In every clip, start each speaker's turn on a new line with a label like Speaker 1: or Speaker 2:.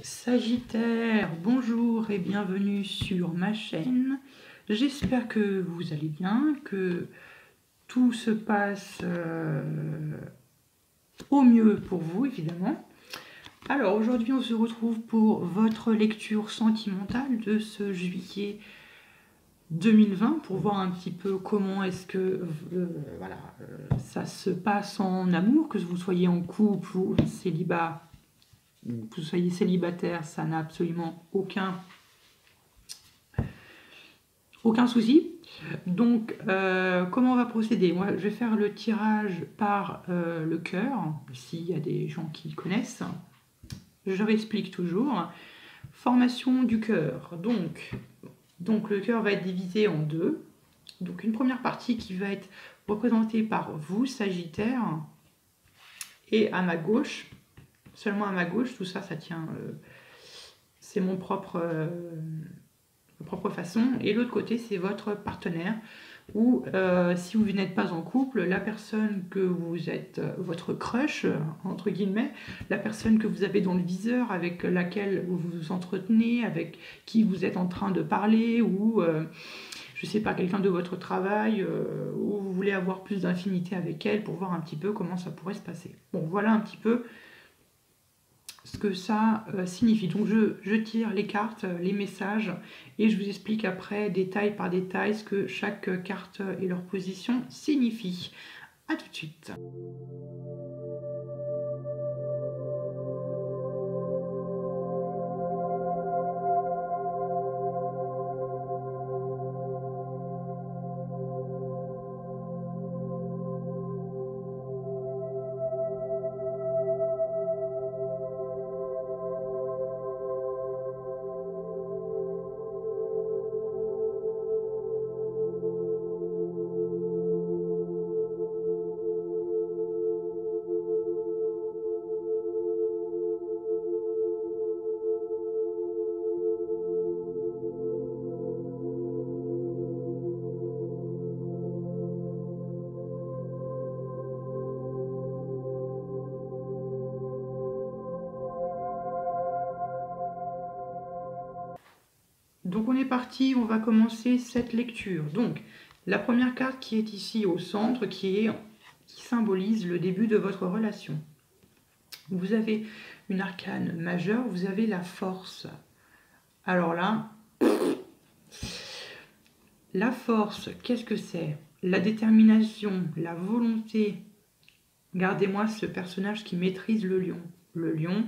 Speaker 1: Sagittaire, bonjour et bienvenue sur ma chaîne. J'espère que vous allez bien, que tout se passe au mieux pour vous, évidemment. Alors aujourd'hui, on se retrouve pour votre lecture sentimentale de ce juillet 2020 pour voir un petit peu comment est-ce que ça se passe en amour, que vous soyez en couple ou célibat. Que vous soyez célibataire, ça n'a absolument aucun souci. Donc, comment on va procéder? Moi, je vais faire le tirage par le cœur, s'il y a des gens qui connaissent. Je réexplique toujours. Formation du cœur. Donc le cœur va être divisé en deux. Donc, une première partie qui va être représentée par vous, Sagittaire, et à ma gauche, seulement à ma gauche, tout ça, ça tient, c'est mon propre façon. Et l'autre côté, c'est votre partenaire, ou si vous n'êtes pas en couple, la personne que vous êtes, votre crush, entre guillemets, la personne que vous avez dans le viseur, avec laquelle vous vous entretenez, avec qui vous êtes en train de parler, ou je sais pas, quelqu'un de votre travail, où vous voulez avoir plus d'infinité avec elle pour voir un petit peu comment ça pourrait se passer. Bon, voilà un petit peu ce que ça signifie. Donc je tire les cartes, les messages, et je vous explique après détail par détail ce que chaque carte et leur position signifient. A tout de suite. Donc on est parti, on va commencer cette lecture. Donc la première carte qui est ici au centre, qui symbolise le début de votre relation. Vous avez une arcane majeure, vous avez la force. Alors là, la force, qu'est-ce que c'est? La détermination, la volonté. Regardez-moi ce personnage qui maîtrise le lion. Le lion,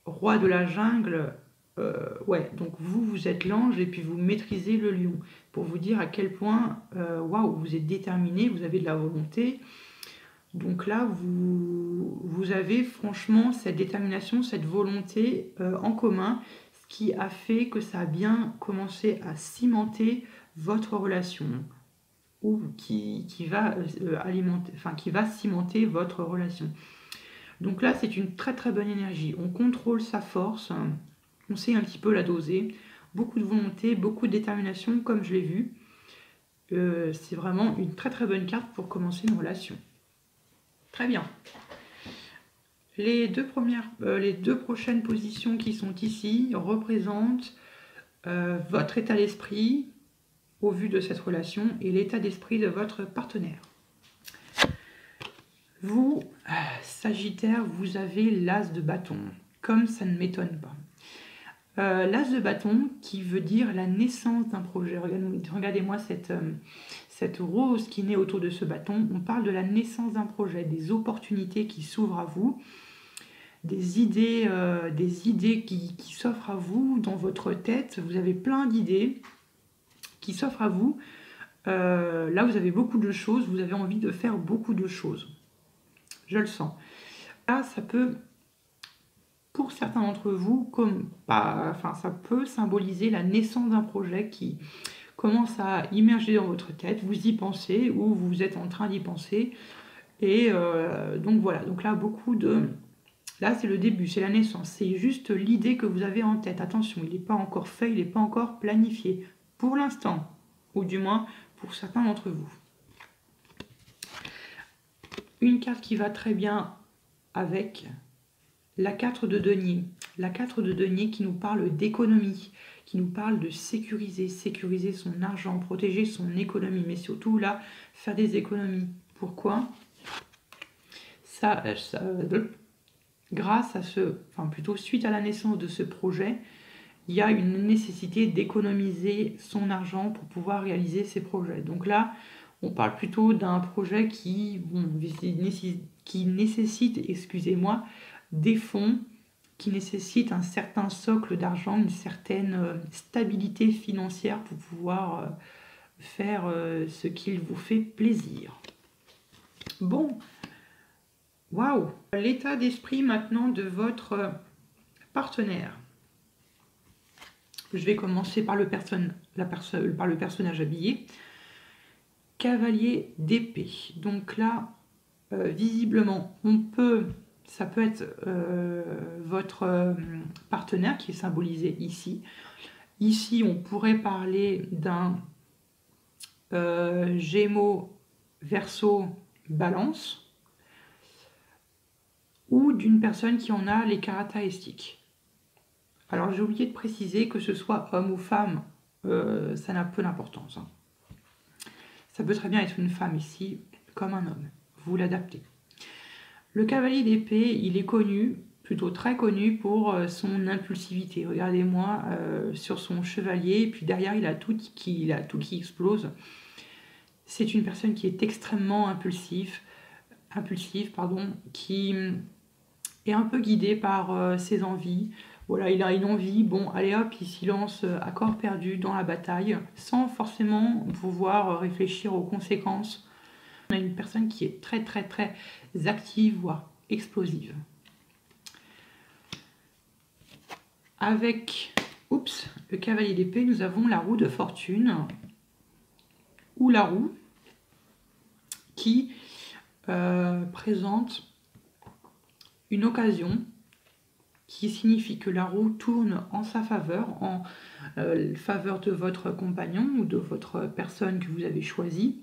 Speaker 1: roi de la jungle. Ouais, donc vous êtes l'ange et puis vous maîtrisez le lion. Pour vous dire à quel point, waouh, vous êtes déterminé, vous avez de la volonté. Donc là, vous avez franchement cette détermination, cette volonté en commun, ce qui a fait que ça a bien commencé à cimenter votre relation, ou qui va alimenter, enfin qui va cimenter votre relation. Donc là, c'est une très très bonne énergie. On contrôle sa force, on sait un petit peu la doser. Beaucoup de volonté, beaucoup de détermination, comme je l'ai vu. C'est vraiment une très très bonne carte pour commencer une relation. Très bien. Les deux prochaines positions qui sont ici représentent votre état d'esprit au vu de cette relation et l'état d'esprit de votre partenaire. Vous, Sagittaire, vous avez l'as de bâton, comme ça ne m'étonne pas. L'as de bâton qui veut dire la naissance d'un projet. Regardez-moi cette rose qui naît autour de ce bâton. On parle de la naissance d'un projet, des opportunités qui s'ouvrent à vous, des idées qui s'offrent à vous dans votre tête. Vous avez plein d'idées qui s'offrent à vous. Là, vous avez beaucoup de choses, vous avez envie de faire beaucoup de choses. Je le sens. Là, ça peut, pour certains d'entre vous, ça peut symboliser la naissance d'un projet qui commence à immerger dans votre tête. Vous y pensez ou vous êtes en train d'y penser. Et donc voilà. Donc là, Là, c'est le début, c'est la naissance. C'est juste l'idée que vous avez en tête. Attention, il n'est pas encore fait, il n'est pas encore planifié. Pour l'instant, ou du moins pour certains d'entre vous. Une carte qui va très bien avec La 4 de denier. La 4 de denier qui nous parle d'économie, qui nous parle de sécuriser son argent, protéger son économie, mais surtout là, faire des économies. Pourquoi ? Grâce à plutôt suite à la naissance de ce projet, il y a une nécessité d'économiser son argent pour pouvoir réaliser ses projets. Donc là, on parle plutôt d'un projet qui nécessite, excusez-moi, des fonds, qui nécessite un certain socle d'argent, une certaine stabilité financière pour pouvoir faire ce qu'il vous fait plaisir. Bon, waouh! L'état d'esprit maintenant de votre partenaire. Je vais commencer par le personnage habillé. Cavalier d'épée. Donc là, visiblement, ça peut être votre partenaire qui est symbolisé ici. Ici, on pourrait parler d'un Gémeaux, Verseau, Balance, ou d'une personne qui en a les caractéristiques. Alors j'ai oublié de préciser que ce soit homme ou femme, ça n'a peu d'importance. Hein. Ça peut très bien être une femme ici, comme un homme. Vous l'adaptez. Le cavalier d'épée, il est connu, plutôt très connu pour son impulsivité. Regardez-moi sur son chevalier, et puis derrière il a tout qui explose. C'est une personne qui est extrêmement impulsive, qui est un peu guidée par ses envies. Voilà, il a une envie, bon, allez hop, il s'y lance à corps perdu dans la bataille, sans forcément pouvoir réfléchir aux conséquences. On a une personne qui est très très très active, voire explosive. Avec, le cavalier d'épée, nous avons la roue de fortune, ou la roue, qui présente une occasion qui signifie que la roue tourne en sa faveur, en faveur de votre compagnon ou de votre personne que vous avez choisie,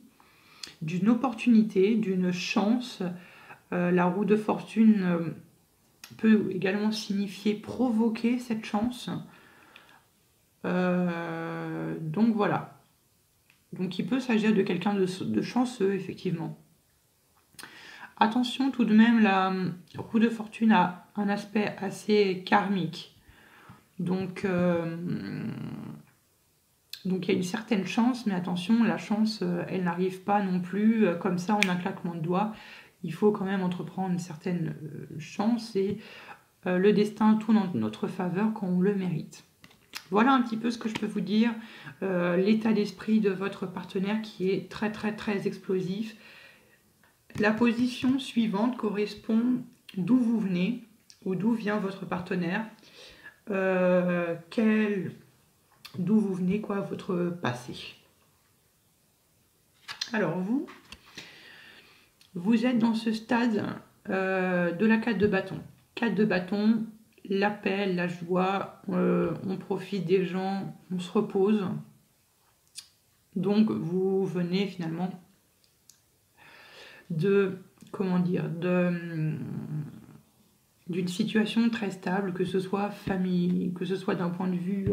Speaker 1: d'une opportunité, d'une chance. La roue de fortune peut également signifier provoquer cette chance. Donc voilà. Donc il peut s'agir de quelqu'un de chanceux, effectivement. Attention tout de même, la roue de fortune a un aspect assez karmique. Donc il y a une certaine chance, mais attention, la chance, elle n'arrive pas non plus comme ça en un claquement de doigts. Il faut quand même entreprendre une certaine chance et le destin tourne en notre faveur quand on le mérite. Voilà un petit peu ce que je peux vous dire. L'état d'esprit de votre partenaire qui est très très très explosif. La position suivante correspond d'où vous venez ou d'où vient votre partenaire, d'où vous venez, quoi, votre passé. Alors vous êtes dans ce stade de la 4 de bâton. 4 de bâton, l'appel, la joie, on profite des gens, on se repose. Donc vous venez finalement d'une situation très stable, que ce soit famille, que ce soit d'un point de vue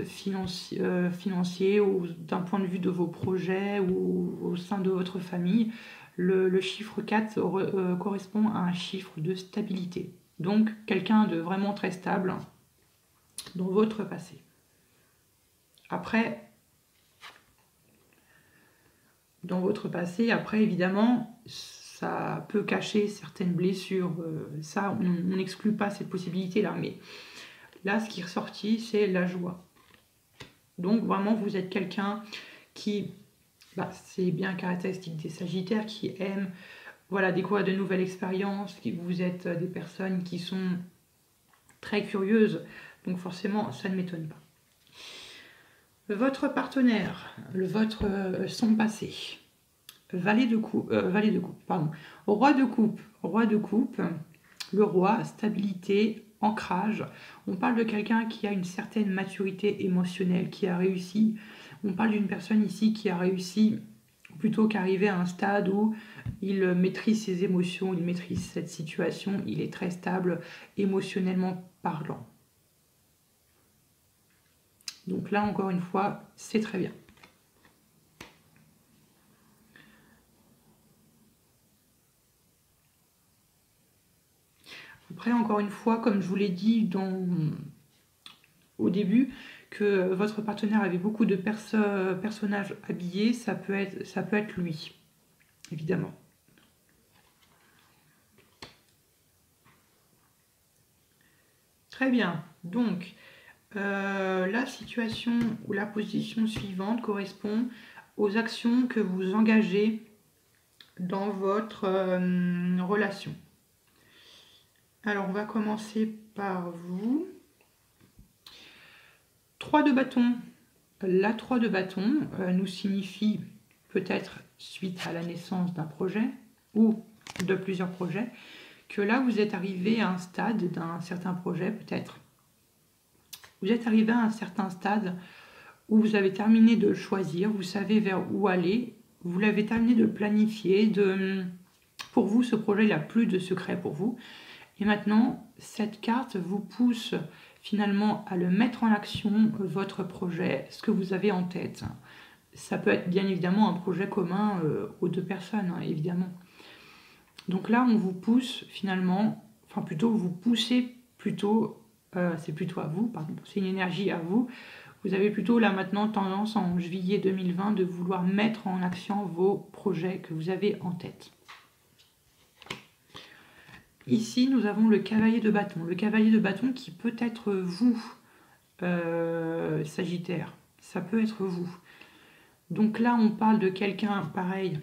Speaker 1: financier ou d'un point de vue de vos projets ou au sein de votre famille. Le chiffre 4 correspond à un chiffre de stabilité. Donc quelqu'un de vraiment très stable dans votre passé. Après, évidemment, ça peut cacher certaines blessures. Ça, on n'exclut pas cette possibilité-là. Mais là, ce qui est ressorti, c'est la joie. Donc, vraiment, vous êtes quelqu'un qui, c'est bien caractéristique des Sagittaires, qui aime découvrir de nouvelles expériences. Vous êtes des personnes qui sont très curieuses. Donc, forcément, ça ne m'étonne pas. Votre partenaire, son passé. Roi de coupe, le roi, stabilité, ancrage. On parle de quelqu'un qui a une certaine maturité émotionnelle, qui a réussi. On parle d'une personne ici qui a réussi plutôt qu'arriver à un stade où il maîtrise ses émotions, il maîtrise cette situation, il est très stable émotionnellement parlant. Donc là, encore une fois, c'est très bien. Après, encore une fois, comme je vous l'ai dit au début, que votre partenaire avait beaucoup de personnages habillés, ça peut être lui, évidemment. Très bien. Donc, la situation ou la position suivante correspond aux actions que vous engagez dans votre relation. Alors, on va commencer par vous. 3 de bâton. La 3 de bâton nous signifie peut-être suite à la naissance d'un projet ou de plusieurs projets, que là vous êtes arrivé à un stade d'un certain projet peut-être. Vous êtes arrivé à un certain stade où vous avez terminé de choisir, vous savez vers où aller, vous l'avez terminé de planifier, pour vous ce projet il n'a plus de secret pour vous. Et maintenant cette carte vous pousse finalement à le mettre en action, votre projet, ce que vous avez en tête. Ça peut être bien évidemment un projet commun aux 2 personnes, hein, évidemment. Donc là, on vous pousse finalement, enfin plutôt vous poussez plutôt, c'est plutôt à vous, pardon, c'est une énergie à vous. Vous avez plutôt là maintenant tendance en juillet 2020 de vouloir mettre en action vos projets que vous avez en tête. Ici, nous avons le cavalier de bâton. Le cavalier de bâton qui peut être vous, Sagittaire. Ça peut être vous. Donc là, on parle de quelqu'un pareil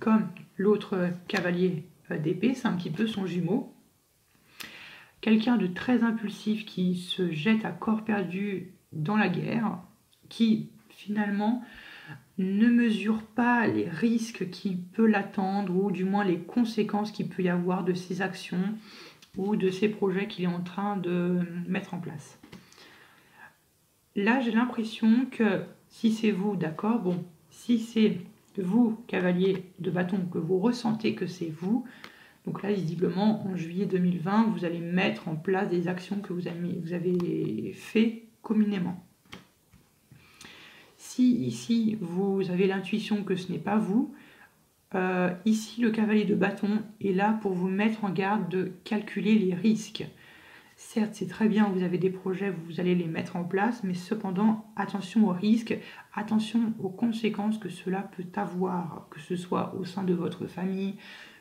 Speaker 1: comme l'autre cavalier d'épée, c'est un petit peu son jumeau. Quelqu'un de très impulsif qui se jette à corps perdu dans la guerre, qui finalement ne mesure pas les risques qui peuvent l'attendre ou du moins les conséquences qu'il peut y avoir de ses actions ou de ses projets qu'il est en train de mettre en place. Là, j'ai l'impression que si c'est vous, d'accord, bon, si c'est vous, cavalier de bâton, que vous ressentez que c'est vous, donc là, visiblement, en juillet 2020, vous allez mettre en place des actions que vous avez fait communément. Si ici, vous avez l'intuition que ce n'est pas vous, ici, le cavalier de bâton est là pour vous mettre en garde de calculer les risques. Certes, c'est très bien, vous avez des projets, vous allez les mettre en place, mais cependant, attention aux risques, attention aux conséquences que cela peut avoir, que ce soit au sein de votre famille,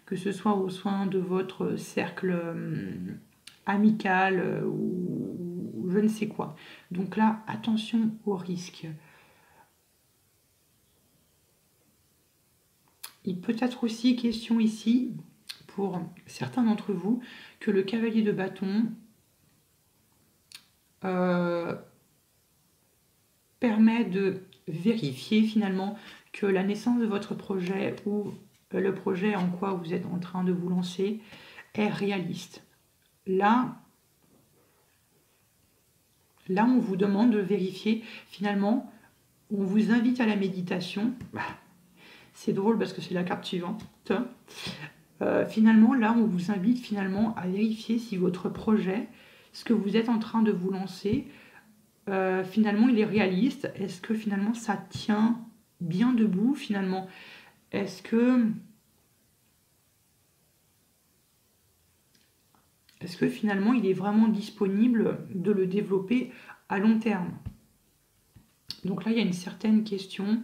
Speaker 1: que ce soit au sein de votre cercle amical ou je ne sais quoi. Donc là, attention aux risques. Il peut être aussi question ici, pour certains d'entre vous, que le cavalier de bâton permet de vérifier finalement que la naissance de votre projet ou le projet en quoi vous êtes en train de vous lancer est réaliste. Là, on vous demande de vérifier finalement, on vous invite à la méditation. C'est drôle parce que c'est la carte suivante. Finalement, là, on vous invite finalement à vérifier si votre projet, ce que vous êtes en train de vous lancer, finalement, il est réaliste. Est-ce que finalement, ça tient bien debout finalement? Est-ce que finalement, il est vraiment disponible de le développer à long terme? Donc là, il y a une certaine question,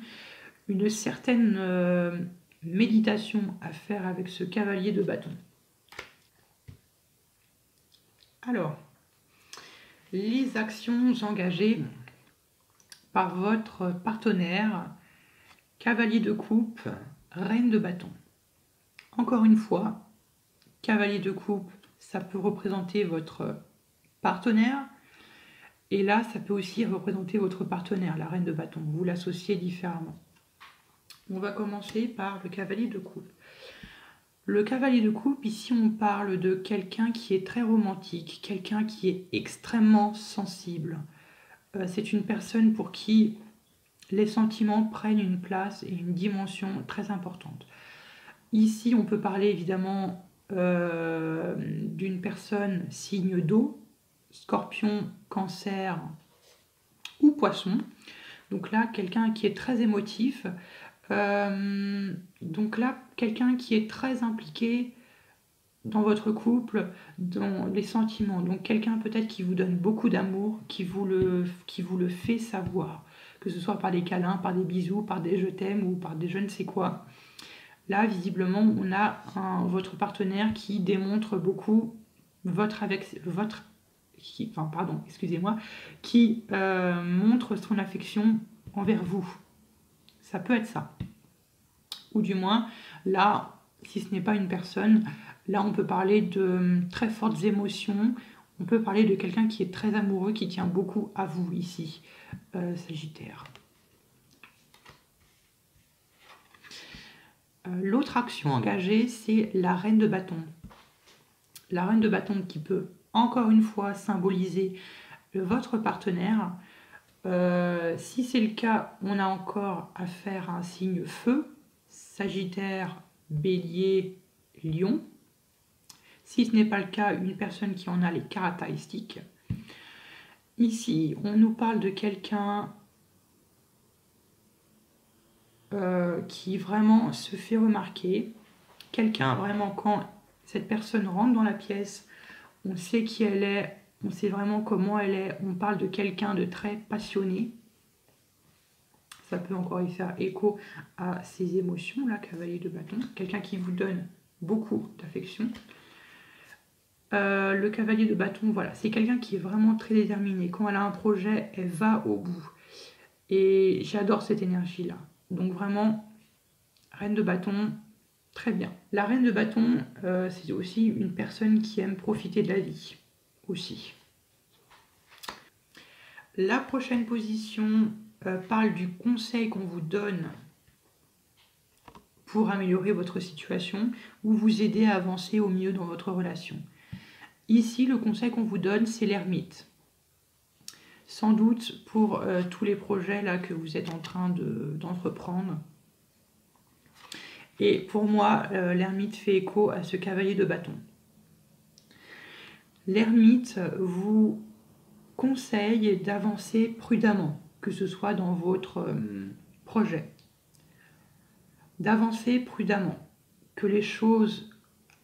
Speaker 1: une certaine méditation à faire avec ce cavalier de bâton. Alors, les actions engagées par votre partenaire, cavalier de coupe, reine de bâton. Encore une fois, cavalier de coupe, ça peut représenter votre partenaire. Et là, ça peut aussi représenter votre partenaire, la reine de bâton. Vous l'associez différemment. On va commencer par le cavalier de coupe. Le cavalier de coupe, ici, on parle de quelqu'un qui est très romantique, quelqu'un qui est extrêmement sensible. C'est une personne pour qui les sentiments prennent une place et une dimension très importante. Ici, on peut parler évidemment d'une personne signe d'eau, Scorpion, Cancer ou Poisson. Donc là, quelqu'un qui est très émotif. Donc là, quelqu'un qui est très impliqué dans votre couple, dans les sentiments. Donc quelqu'un peut-être qui vous donne beaucoup d'amour, qui vous le fait savoir, que ce soit par des câlins, par des bisous, par des je t'aime ou par des je ne sais quoi. Là, visiblement, on a votre partenaire qui démontre beaucoup qui montre son affection envers vous. Ça peut être ça. Ou du moins, là, si ce n'est pas une personne, là, on peut parler de très fortes émotions. On peut parler de quelqu'un qui est très amoureux, qui tient beaucoup à vous ici, Sagittaire. L'autre action engagée, c'est la reine de bâton. La reine de bâton qui peut, encore une fois, symboliser votre partenaire. Si c'est le cas, on a encore affaire à un signe feu, Sagittaire, Bélier, Lion. Si ce n'est pas le cas, une personne qui en a les caractéristiques. Ici, on nous parle de quelqu'un qui vraiment se fait remarquer. Quelqu'un vraiment, quand cette personne rentre dans la pièce, on sait qui elle est, on sait vraiment comment elle est. On parle de quelqu'un de très passionné. Ça peut encore y faire écho à ses émotions, là, cavalier de bâton. Quelqu'un qui vous donne beaucoup d'affection. Le cavalier de bâton, voilà, c'est quelqu'un qui est vraiment très déterminé. Quand elle a un projet, elle va au bout. Et j'adore cette énergie-là. Donc vraiment, reine de bâton, très bien. La reine de bâton, c'est aussi une personne qui aime profiter de la vie, aussi. La prochaine position parle du conseil qu'on vous donne pour améliorer votre situation ou vous aider à avancer au mieux dans votre relation. Ici, le conseil qu'on vous donne, c'est l'ermite. Sans doute pour tous les projets là, que vous êtes en train d'entreprendre. Et pour moi, l'ermite fait écho à ce cavalier de bâton. L'ermite vous conseille d'avancer prudemment, que ce soit dans votre projet. D'avancer prudemment, que les choses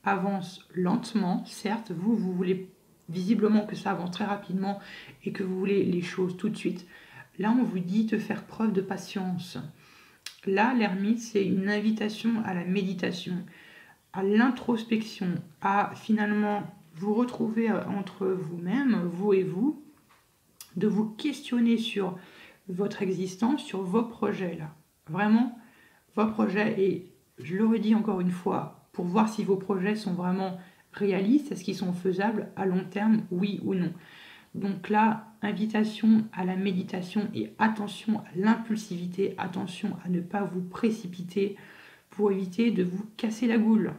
Speaker 1: avancent lentement. Certes, vous voulez visiblement que ça avance très rapidement et que vous voulez les choses tout de suite. Là, on vous dit de faire preuve de patience. Là, l'ermite, c'est une invitation à la méditation, à l'introspection, à finalement vous retrouver entre vous-même, vous et vous, de vous questionner sur votre existence, sur vos projets là. Vraiment, vos projets, et je le redis encore une fois, pour voir si vos projets sont vraiment réalistes, est-ce qu'ils sont faisables à long terme, oui ou non. Donc là, invitation à la méditation et attention à l'impulsivité, attention à ne pas vous précipiter pour éviter de vous casser la goule.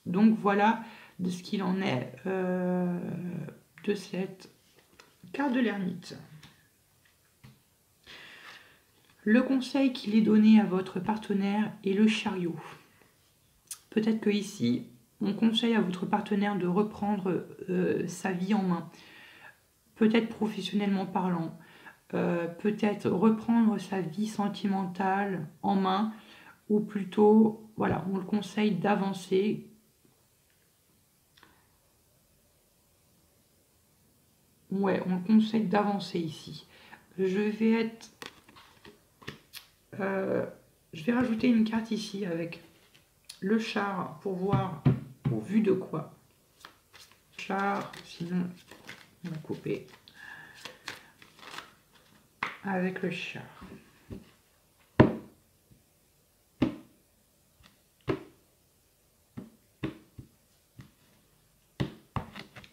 Speaker 1: Donc voilà de ce qu'il en est de cette carte de l'ermite. Le conseil qu'il est donné à votre partenaire est le chariot. Peut-être que ici, on conseille à votre partenaire de reprendre sa vie en main. Peut-être professionnellement parlant. Peut-être reprendre sa vie sentimentale en main. Ou plutôt, voilà, on le conseille d'avancer. Ouais, on le conseille d'avancer ici. Je vais rajouter une carte ici avec le char pour voir au vu de quoi. Char, sinon on va couper avec le char.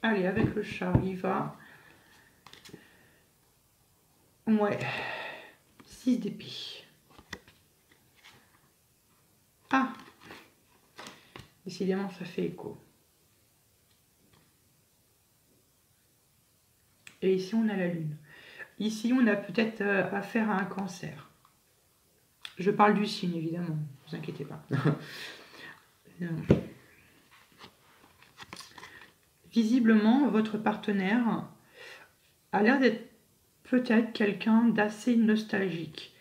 Speaker 1: Allez, avec le char, il va. Ouais, 6 d'épée. Ah, décidément, ça fait écho. Et ici, on a la lune. Ici, on a peut-être affaire à un cancer. Je parle du signe, évidemment. Ne vous inquiétez pas. Visiblement, votre partenaire a l'air d'être peut-être quelqu'un d'assez nostalgique.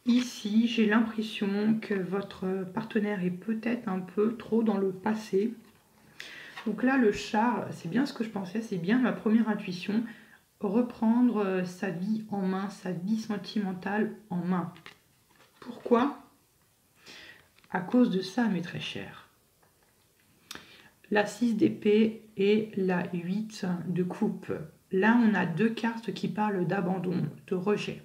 Speaker 1: Ici, j'ai l'impression que votre partenaire est peut-être un peu trop dans le passé. Donc là, le char, c'est bien ce que je pensais, c'est bien ma première intuition. Reprendre sa vie en main, sa vie sentimentale en main. Pourquoi? À cause de ça, mes très chers. La 6 d'épée et la 8 de coupe. Là, on a deux cartes qui parlent d'abandon, de rejet.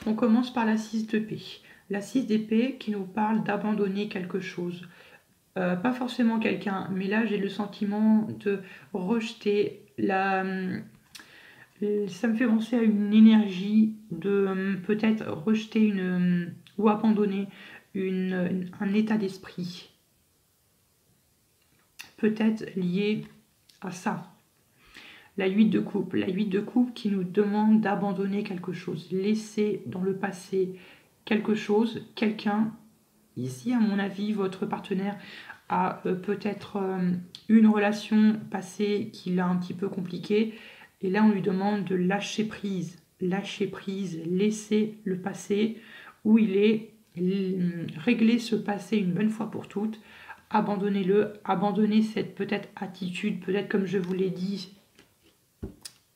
Speaker 1: On commence par la 6 d'épée. La 6 d'épée qui nous parle d'abandonner quelque chose. Pas forcément quelqu'un, mais là, j'ai le sentiment de rejeter la... Ça me fait penser à une énergie de peut-être rejeter ou abandonner un état d'esprit. Peut-être lié à ça. La 8 de coupe. La 8 de coupe qui nous demande d'abandonner quelque chose. Laisser dans le passé quelque chose, quelqu'un. Ici, à mon avis, votre partenaire a peut-être une relation passée qu'il a un petit peu compliquée. Et là, on lui demande de lâcher prise, laisser le passé où il est, régler ce passé une bonne fois pour toutes, abandonnez-le, abandonnez cette peut-être attitude, peut-être comme je vous l'ai dit,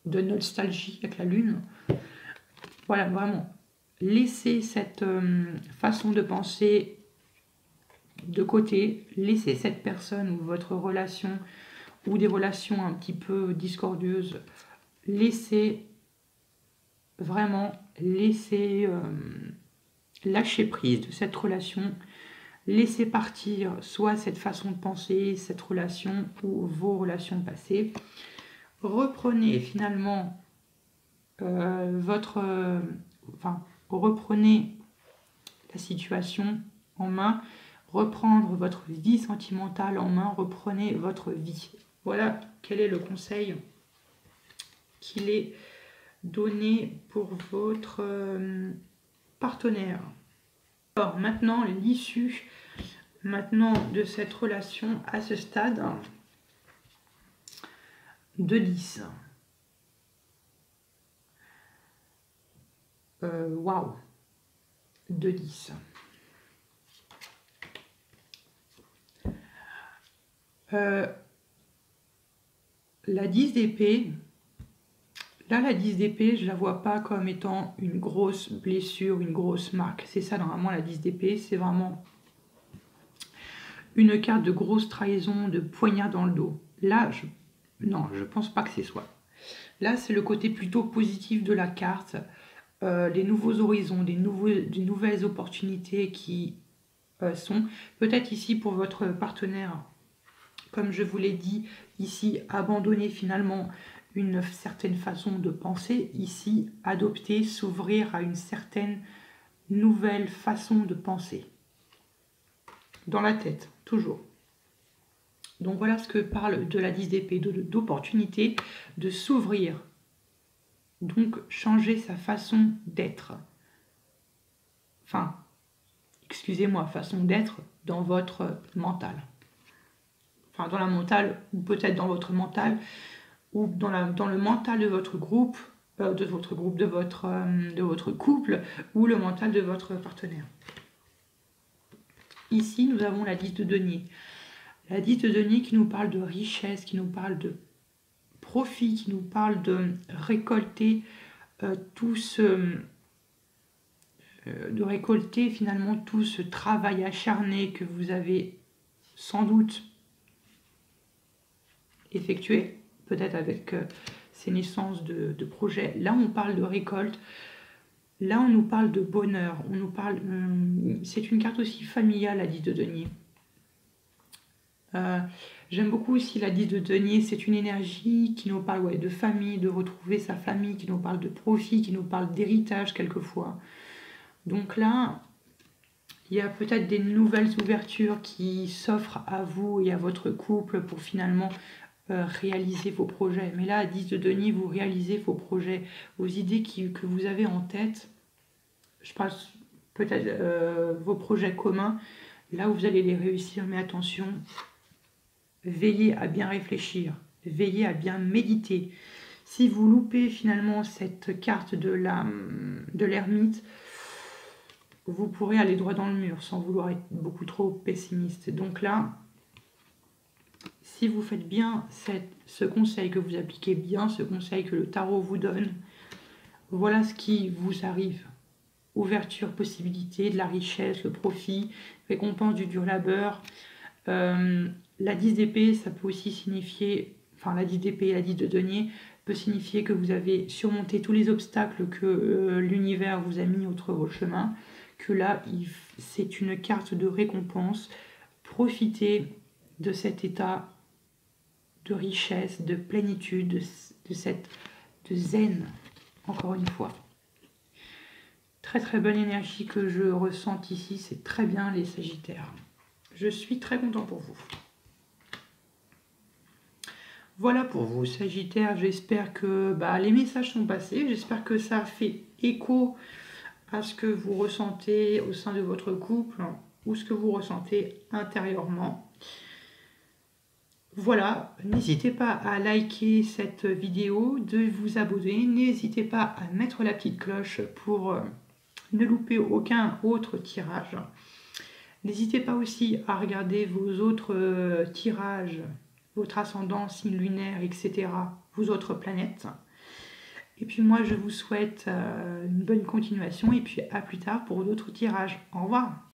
Speaker 1: de nostalgie avec la lune. Voilà, vraiment, laissez cette façon de penser de côté, laissez cette personne ou votre relation ou des relations un petit peu discordieuses, laissez vraiment, lâcher prise de cette relation, laissez partir soit cette façon de penser, cette relation ou vos relations passées. Reprenez finalement reprenez la situation en main, reprendre votre vie sentimentale en main, reprenez votre vie. Voilà quel est le conseil qu'il est donné pour votre partenaire. Alors maintenant, l'issue de cette relation à ce stade de 10. Waouh, de 10. La 10 d'épée, là la 10 d'épée, je la vois pas comme étant une grosse blessure, une grosse marque. C'est ça normalement la 10 d'épée, c'est vraiment une carte de grosse trahison, de poignard dans le dos. Là, non, je pense pas que c'est soit. Là, c'est le côté plutôt positif de la carte. Des nouveaux horizons, des nouvelles opportunités qui sont peut-être ici pour votre partenaire, comme je vous l'ai dit, ici abandonner finalement une certaine façon de penser, ici adopter, s'ouvrir à une certaine nouvelle façon de penser. Dans la tête, toujours. Donc voilà ce que parle de la 10 d'épée, d'opportunité, de s'ouvrir. Donc, changer sa façon d'être. Enfin, excusez-moi, façon d'être dans votre mental. Enfin, dans la mentale, ou peut-être dans votre mental, ou dans le mental de votre groupe, de votre couple, ou le mental de votre partenaire. Ici, nous avons la 10 de denier. La 10 de denier qui nous parle de richesse, qui nous parle de profit, qui nous parle de récolter de récolter finalement tout ce travail acharné que vous avez sans doute effectué, peut-être avec ces naissances de projets. Là, on parle de récolte. Là, on nous parle de bonheur. On nous parle. C'est une carte aussi familiale, la 10 de denier. J'aime beaucoup aussi la 10 de denier, c'est une énergie qui nous parle de famille, de retrouver sa famille, qui nous parle de profit, qui nous parle d'héritage quelquefois. Donc là, il y a peut-être des nouvelles ouvertures qui s'offrent à vous et à votre couple pour finalement réaliser vos projets. Mais là, à 10 de denier, vous réalisez vos projets, vos idées que vous avez en tête. Je parle peut-être vos projets communs. Là où vous allez les réussir, mais attention, veillez à bien réfléchir, veillez à bien méditer. Si vous loupez finalement cette carte de l'ermite, vous pourrez aller droit dans le mur sans vouloir être beaucoup trop pessimiste. Donc là, si vous faites bien ce conseil, que vous appliquez bien ce conseil que le tarot vous donne, voilà ce qui vous arrive. Ouverture, possibilité, de la richesse, le profit, récompense du dur labeur. La 10 d'épée, ça peut aussi signifier, enfin la 10 d'épée et la 10 de denier, peut signifier que vous avez surmonté tous les obstacles que l'univers vous a mis entre vos chemins, que là, c'est une carte de récompense. Profitez de cet état de richesse, de plénitude, de zen, encore une fois. Très très bonne énergie que je ressens ici, c'est très bien les Sagittaires. Je suis très content pour vous. Voilà pour vous Sagittaires, j'espère que les messages sont passés, j'espère que ça fait écho à ce que vous ressentez au sein de votre couple ou ce que vous ressentez intérieurement. Voilà, n'hésitez pas à liker cette vidéo, de vous abonner, n'hésitez pas à mettre la petite cloche pour ne louper aucun autre tirage. N'hésitez pas aussi à regarder vos autres tirages, votre ascendant, signe lunaire, etc., vos autres planètes. Et puis moi, je vous souhaite une bonne continuation et puis à plus tard pour d'autres tirages. Au revoir.